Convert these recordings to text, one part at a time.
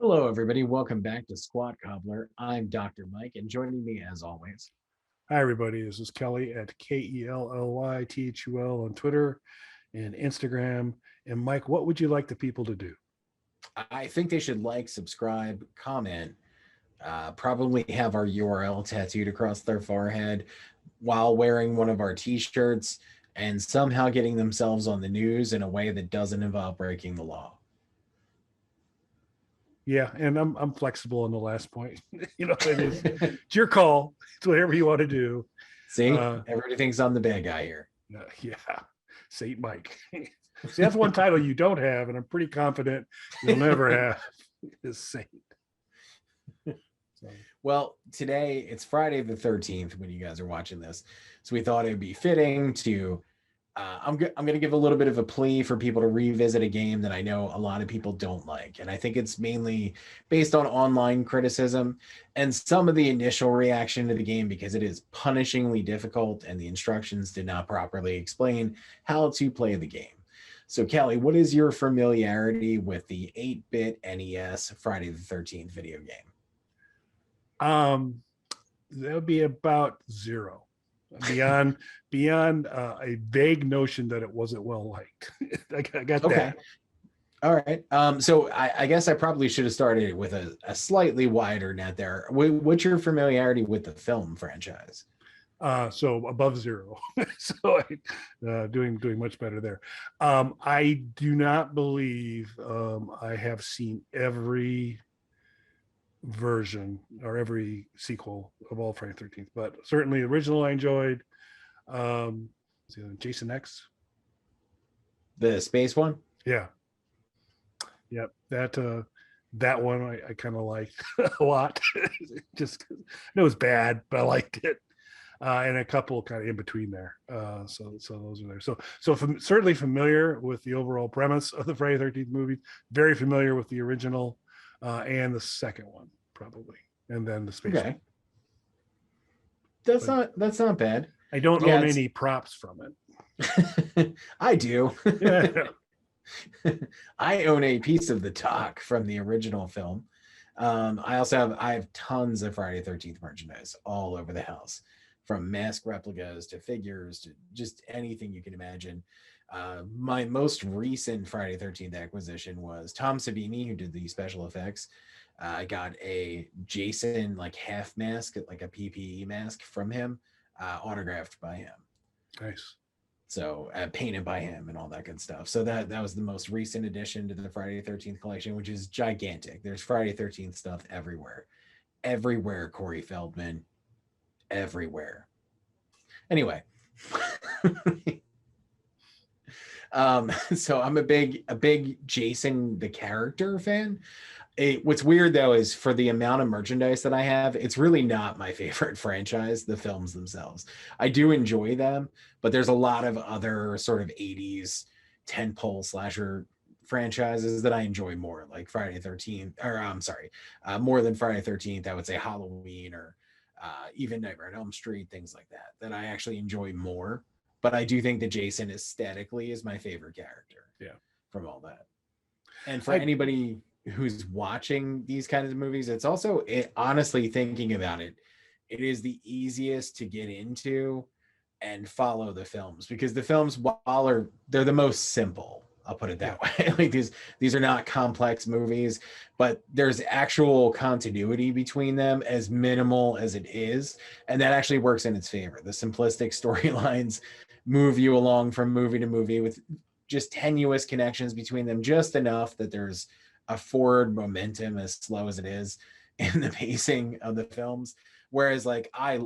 Hello, everybody. Welcome back to Squat Cobbler. I'm Dr. Mike, and joining me, as always, Hi, everybody. This is Kelly at KELLYTHUL on Twitter and Instagram. And Mike, what would you like the people to do? I think they should like, subscribe, comment, probably have our URL tattooed across their forehead while wearing one of our t-shirts and somehow getting themselves on the news in a way that doesn't involve breaking the law. Yeah, and I'm flexible on the last point. It's your call. It's whatever you want to do. See, Uh, everybody thinks I'm the bad guy here. yeah, Saint Mike. See, that's one title you don't have, and I'm pretty confident you'll never have is Saint. So. Well, today it's Friday the 13th when you guys are watching this. So we thought it'd be fitting to I'm going to give a little bit of a plea for people to revisit a game that I know a lot of people don't like. And I think it's mainly based on online criticism and some of the initial reaction to the game because it is punishingly difficult and the instructions did not properly explain how to play the game. So, Kelly, what is your familiarity with the 8-bit NES Friday the 13th video game? That would be about zero. Beyond a vague notion that it wasn't well liked. I got Okay. that. All right. So I guess I probably should have started with a slightly wider net there. What's your familiarity with the film franchise? So above zero. So doing much better there. I do not believe I have seen every version or every sequel of all Friday 13th, but certainly the original I enjoyed. Jason X. The space one? Yeah. Yep. That one I kind of liked a lot. Just it was bad, but I liked it. And a couple kind of in between there. So those are there. Certainly familiar with the overall premise of the Friday 13th movie. Very familiar with the original and the second one, probably, and then the space. Okay. One. That's not bad. I don't own any props from it. I do. Yeah. I own a piece of the talk from the original film. I have tons of Friday 13th merchandise all over the house, from mask replicas to figures to just anything you can imagine. My most recent Friday 13th acquisition was Tom Savini, who did the special effects. I got a Jason like half mask, like a PPE mask from him, autographed by him. Nice. So painted by him and all that good stuff. So that was the most recent addition to the Friday 13th collection, which is gigantic. There's Friday 13th stuff everywhere. Everywhere, Corey Feldman. Everywhere. Anyway. So I'm a big Jason the character fan. What's weird though is for the amount of merchandise that I have, it's really not my favorite franchise, the films themselves. I do enjoy them, but there's a lot of other sort of 80s tentpole slasher franchises that I enjoy more, like Friday 13th, or I'm sorry, more than Friday 13th, I would say Halloween or even Nightmare on Elm Street, things like that I actually enjoy more. But I do think that Jason aesthetically is my favorite character. Yeah. From all that. And for anybody who's watching these kinds of movies, it's also honestly thinking about it, it is the easiest to get into and follow the films because the films, they're the most simple, I'll put it that way. Like these are not complex movies, but there's actual continuity between them, as minimal as it is, and that actually works in its favor. The simplistic storylines move you along from movie to movie with just tenuous connections between them, just enough that there's a forward momentum, as slow as it is, in the pacing of the films. Whereas like I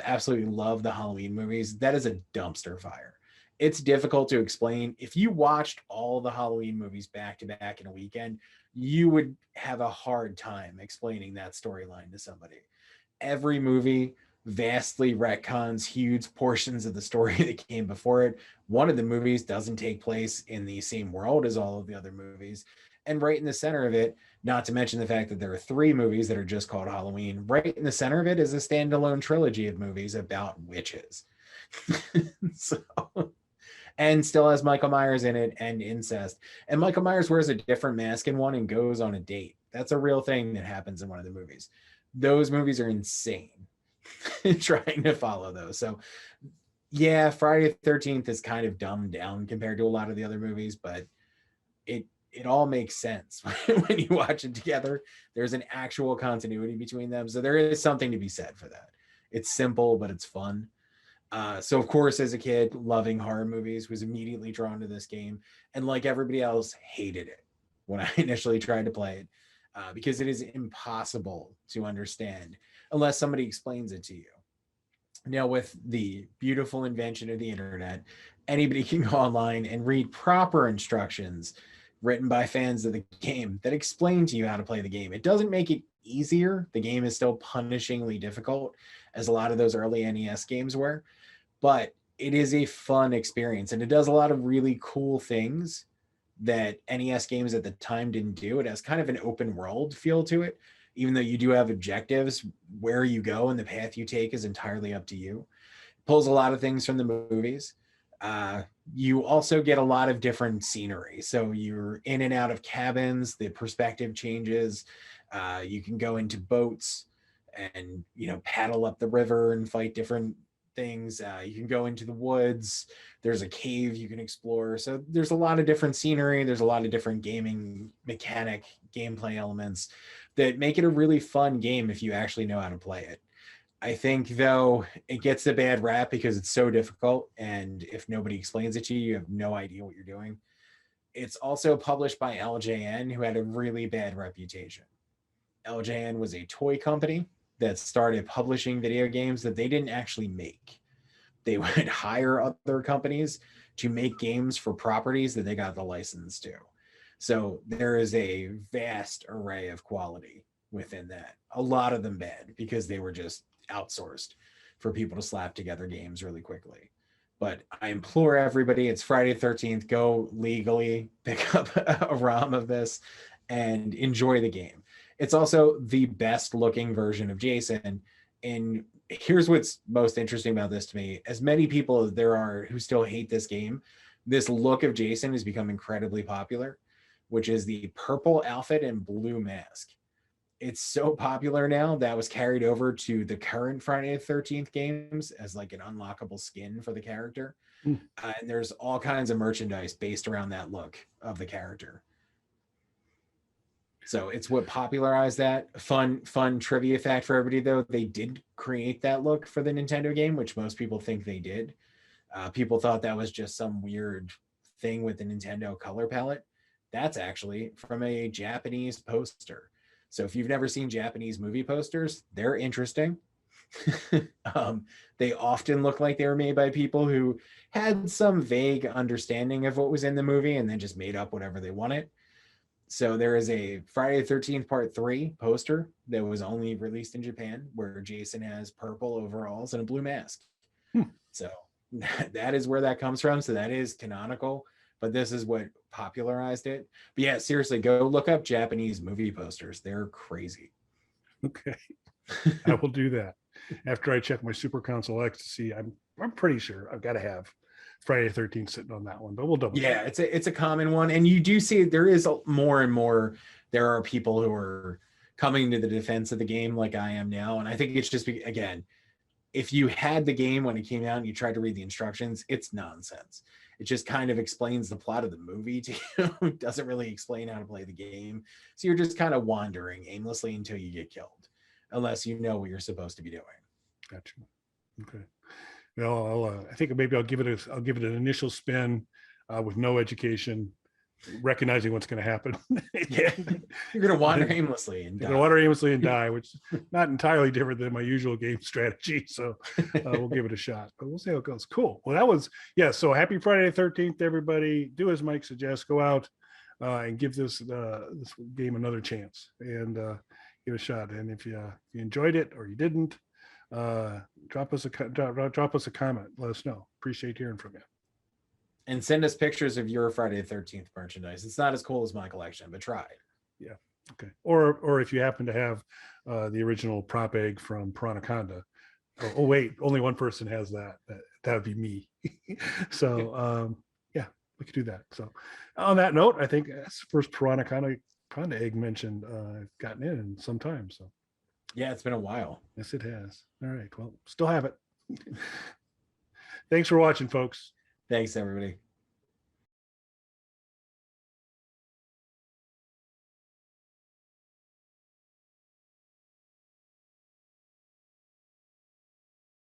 absolutely love the Halloween movies. That is a dumpster fire. It's difficult to explain. If you watched all the Halloween movies back to back in a weekend, you would have a hard time explaining that storyline to somebody. Every movie vastly retcons huge portions of the story that came before it. One of the movies doesn't take place in the same world as all of the other movies. And right in the center of it, not to mention the fact that there are 3 movies that are just called Halloween, right in the center of it is a standalone trilogy of movies about witches. So, and still has Michael Myers in it and incest. And Michael Myers wears a different mask in one and goes on a date. That's a real thing that happens in one of the movies. Those movies are insane trying to follow those. So yeah, Friday the 13th is kind of dumbed down compared to a lot of the other movies, but it all makes sense when you watch it together. There's an actual continuity between them. So there is something to be said for that. It's simple, but it's fun. So of course, as a kid, loving horror movies, was immediately drawn to this game, and like everybody else, hated it when I initially tried to play it, because it is impossible to understand unless somebody explains it to you. Now, with the beautiful invention of the internet, anybody can go online and read proper instructions written by fans of the game that explain to you how to play the game. It doesn't make it easier. The game is still punishingly difficult, as a lot of those early NES games were, but it is a fun experience, and it does a lot of really cool things that NES games at the time didn't do. It has kind of an open world feel to it, even though you do have objectives. Where you go and the path you take is entirely up to you. It pulls a lot of things from the movies. You also get a lot of different scenery. So you're in and out of cabins, the perspective changes. You can go into boats and, paddle up the river and fight different things. You can go into the woods. There's a cave you can explore. So there's a lot of different scenery. There's a lot of different gaming mechanic, gameplay elements that make it a really fun game if you actually know how to play it. I think, though, it gets a bad rap because it's so difficult, and if nobody explains it to you, you have no idea what you're doing. It's also published by LJN, who had a really bad reputation. LJN was a toy company that started publishing video games that they didn't actually make. They would hire other companies to make games for properties that they got the license to. So there is a vast array of quality within that. A lot of them bad because they were just outsourced for people to slap together games really quickly. But I implore everybody, it's Friday the 13th, go legally pick up a ROM of this and enjoy the game. It's also the best looking version of Jason. And here's what's most interesting about this to me. As many people as there are who still hate this game, this look of Jason has become incredibly popular, which is the purple outfit and blue mask. It's so popular now that was carried over to the current Friday the 13th games as like an unlockable skin for the character. And there's all kinds of merchandise based around that look of the character. So it's what popularized that. Fun trivia fact for everybody, though. They did create that look for the Nintendo game, which most people think they did. People thought that was just some weird thing with the Nintendo color palette. That's actually from a Japanese poster. So if you've never seen Japanese movie posters, they're interesting. They often look like they were made by people who had some vague understanding of what was in the movie and then just made up whatever they wanted. So there is a Friday the 13th Part 3 poster that was only released in Japan where Jason has purple overalls and a blue mask. So that is where that comes from. So that is canonical, but this is what popularized it. But yeah, seriously, go look up Japanese movie posters. They're crazy. Okay. I will do that after I check my Super Console X to see. I'm pretty sure I've got to have Friday the 13th sitting on that one, but we'll double check. It's a common one, and you do see there is more and more. There are people who are coming to the defense of the game, like I am now, and I think it's just again, if you had the game when it came out and you tried to read the instructions, it's nonsense. It just kind of explains the plot of the movie to you. It doesn't really explain how to play the game, so you're just kind of wandering aimlessly until you get killed, unless you know what you're supposed to be doing. Gotcha. Okay. Well, I think maybe I'll give it an initial spin with no education, recognizing what's going to happen. Yeah, you're going to wander aimlessly and die, which is not entirely different than my usual game strategy. So we'll give it a shot, but we'll see how it goes. Cool. Well, that was So happy Friday the 13th, everybody. Do as Mike suggests. Go out and give this game another chance and give it a shot. And if you enjoyed it or you didn't, drop us a comment. Let us know. Appreciate hearing from you. And send us pictures of your Friday the 13th merchandise. It's not as cool as my collection, but try. Yeah. Okay. Or if you happen to have the original prop egg from Piranaconda. Oh wait, only one person has that. That would be me. So yeah, we could do that. So on that note, I think that's the first Piranaconda Panda Egg mentioned I've gotten in some time. So Yeah, it's been a while. yes, it has. All right. Well, still have it. Thanks for watching, folks. Thanks, everybody.